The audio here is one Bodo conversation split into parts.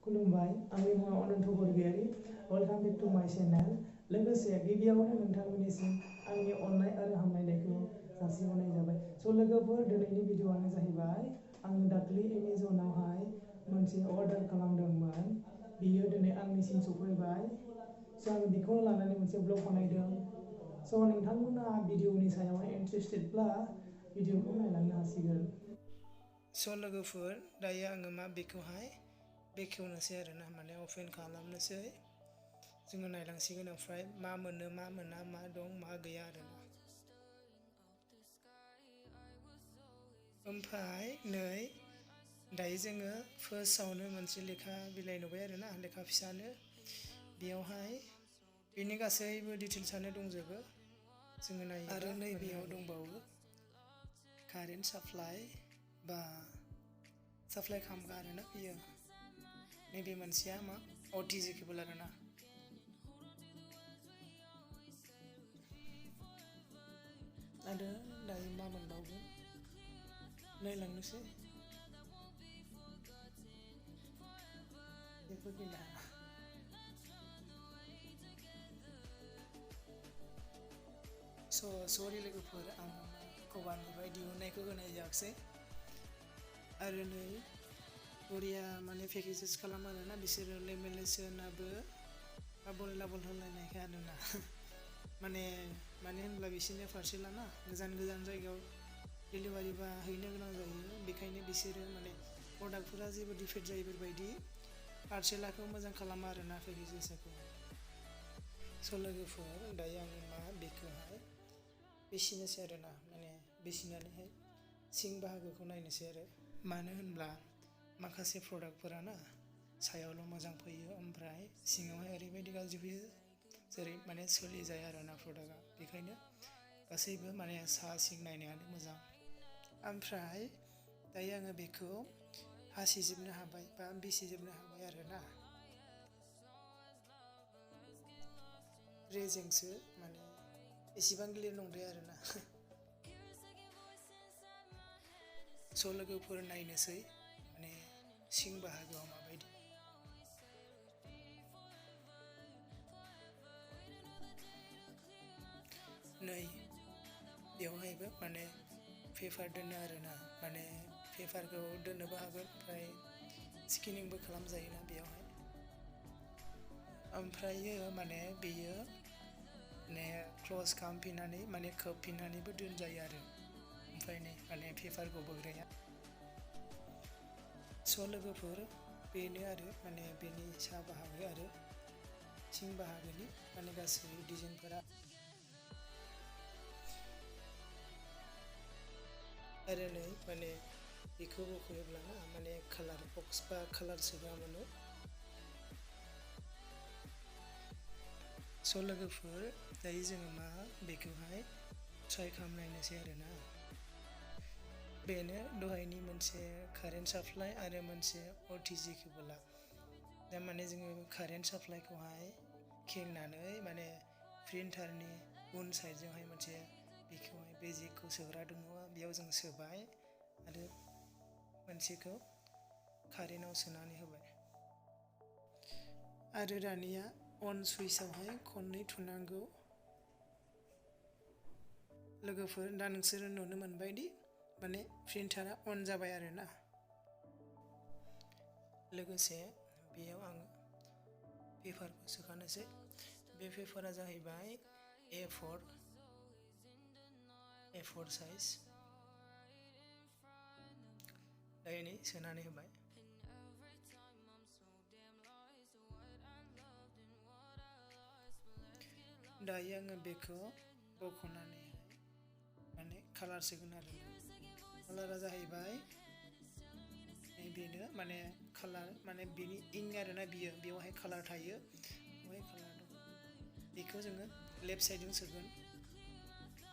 खुलुमबाय आंनि मुङा अनन्त बरगयारी वेलकाम बेक टू माय चेनेल लोगोसे गिबियावनो नोंथांमोननिसिम आंनि अननाय आरो हामलायनायखौ जासिहरनाय जाबाय लोगोफोर दिनैनि भिडिअआनो जाहैबाय आं दाख्लि एमाजनावहाय मोनसे अर्डार खालामदोंमोन बियो दिनै आंनिसिम सफैबाय आं बेखौ लानानै मोनसे ब्लग बानायदों नोंथांमोना भिडिअनि सायावहाय इन्टारेस्टेडब्ला भिडिअखौ नायलांनो हासिगोन लोगोफोर दायो आङो मा बेखौहाय बेखेवनोसै आरोना माने अपेन खालामनोसै जोङो नायलांसिगोन ओमफ्राय मा मोनो मा मोना मा दं मा गैया आरोना ओमफ्राय नै दायो जोङो फार्स्टआवनो मोनसे लेखा बिलाइ नुबाय आरोना लेखा फिसानो बेयावहाय बेनि गासैबो डिटेल्सआनो दंजोबो जोङो नायो आरो नै बेयाव दंबावो कारेन्ट साप्लाइ बा साप्लाइ खालामग्रा आरोना बियो नैबे मोनसेया मा OTG केबोल आरोना आरो दायो मा मोनबावगोन नायलांनोसै जेबो गैला सरि लोगोफोर आं कभारनिफ्राय दिहुननायखौ होनाय जायाखिसै आरो नै बरिया माने पेकेजेस खालामो आरोना बिसोरो लेमिनेसनाबो डाबल होलायनायखाय आरोना माने होनब्ला बिसोरनि पार्सेलाना गोजान जायगायाव डेलिभारि बा हैनो गोनां जायो बेखायनो बिसोरो माने प्रडाक्टफोरा जेबो डिफेक्ट जायैफोरबायदि पार्सेलाखौ मोजां खालामो आरोना पेकेजेसखौ लोगोफोर दायो आङो मा बेखौहाय बेसिनोसै आरोना माने बेसिनानैहाय सिं बाहागोखौ नायनोसै आरो मानो होनब्ला माखासे प्रडाक्टफोरा ना सायावल' मोजां फैयो ओमफ्राय सिङावहाय ओरैबायदि गाज्रि फैयो जेरै माने सोलिजाया आरोना प्रडाक्टआ बेखायनो गासैबो माने सा सिं नायनायानो मोजां ओमफ्राय दायो आङो बेखौ हासिजोबनो हाबाय बा बिसिजोबनो हाबाय आरोना रेजेंसो माने एसेबां गिलिर नंद्राया आरोना लोगोफोर नायनोसै माने सिं बाहागोआव माबायदि नै बेवहायबो माने पेपार दोनो आरोना माने पेपारखौ दोननोबो हागोन ओमफ्राय स्केनिंबो खालामजायोना बेयावहाय ओमफ्रायो माने बेयो माने क्लस खालामफिननानै माने खोबफिननानैबो दोनजायो आरो ओमफ्राय नै माने पेपारखौ बोग्राया लोगोफोर बेनो आरो माने बेनि सा बाहागो आरो सिं बाहागोनि माने गासै डिजाइनफोरा आरो नै माने बेखौ बख'योब्लाना माने कालार बक्स बा कालार सोग्रा मोनो लोगोफोर दायो जोङो मा बेखौहाय ट्राइ खालामनायनोसै आरोना बेनो दहायनि मोनसे कारेन्ट साप्लाइ आरो मोनसे OTG केबोला दा माने जोङो कारेन्ट साप्लाइखौहाय खेंनानै माने प्रिन्टारनि उन साइडजोंहाय मोनसे बेखौहाय बे जेखौ सोग्रा दङ बेयाव जों सोबाय आरो मोनसेखौ कारेन्टआव सोनानै होबाय आरो दानिया अन सुइचआवहाय खननै थुनांगौ लोगोफोर दा नोंसोरो नुनो मोनबायदि माने प्रिन्टारा अन जाबाय आरोना लोगोसे बेयाव आङो पेपारखौ सोखानोसै बे पेपारा जाहैबाय A4 साइज दायो नै सोनानै होबाय दायो आङो बेखौ बख'नानै माने कालार सोगोन आरो कालारा जाहैबाय बेनो माने कालार माने बेनि इंक आरोना बियो बेवहाय कालार थायो बेवहाय कालार दं बेखौ जोङो लेफ्ट साइडजों सोगोन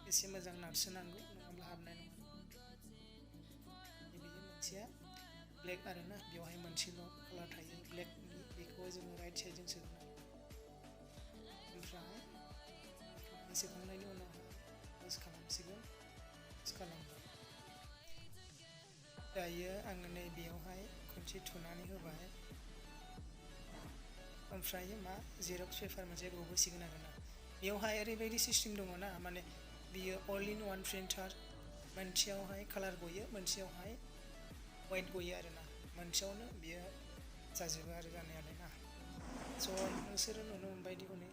एसे मोजां नारसोनांगौ नङाब्ला हाबनाय नङा बेयो मोनसेया ब्लेक आरोना बेवहाय मोनसेल' कालार थायो ब्लेकनि बेखौ जोङो राइट साइडजों सोगोन ओमफ्राय सोखांनायनि उनाव प्रेस खालामसिगोन खालामबाय दायो आङो नै बेयावहाय खनसे थुनानै होबाय ओमफ्राय मा जेरक्स पेपार मोनसे गबोसिगोन आरोना। बेवहाय ओरैबायदि सिस्टेम दङ ना, माने बियो अल इन वान प्रिन्टार, मोनसेयावहाय कालार गयो, मोनसेयावहाय वाइट गयो आरोना, मोनसेयावनो बियो जाजोबो आरो जानायालाय ना। स' नोंसोरो नुनो मोनबाय दिहुनै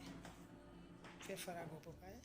पेपारा गबोबाय।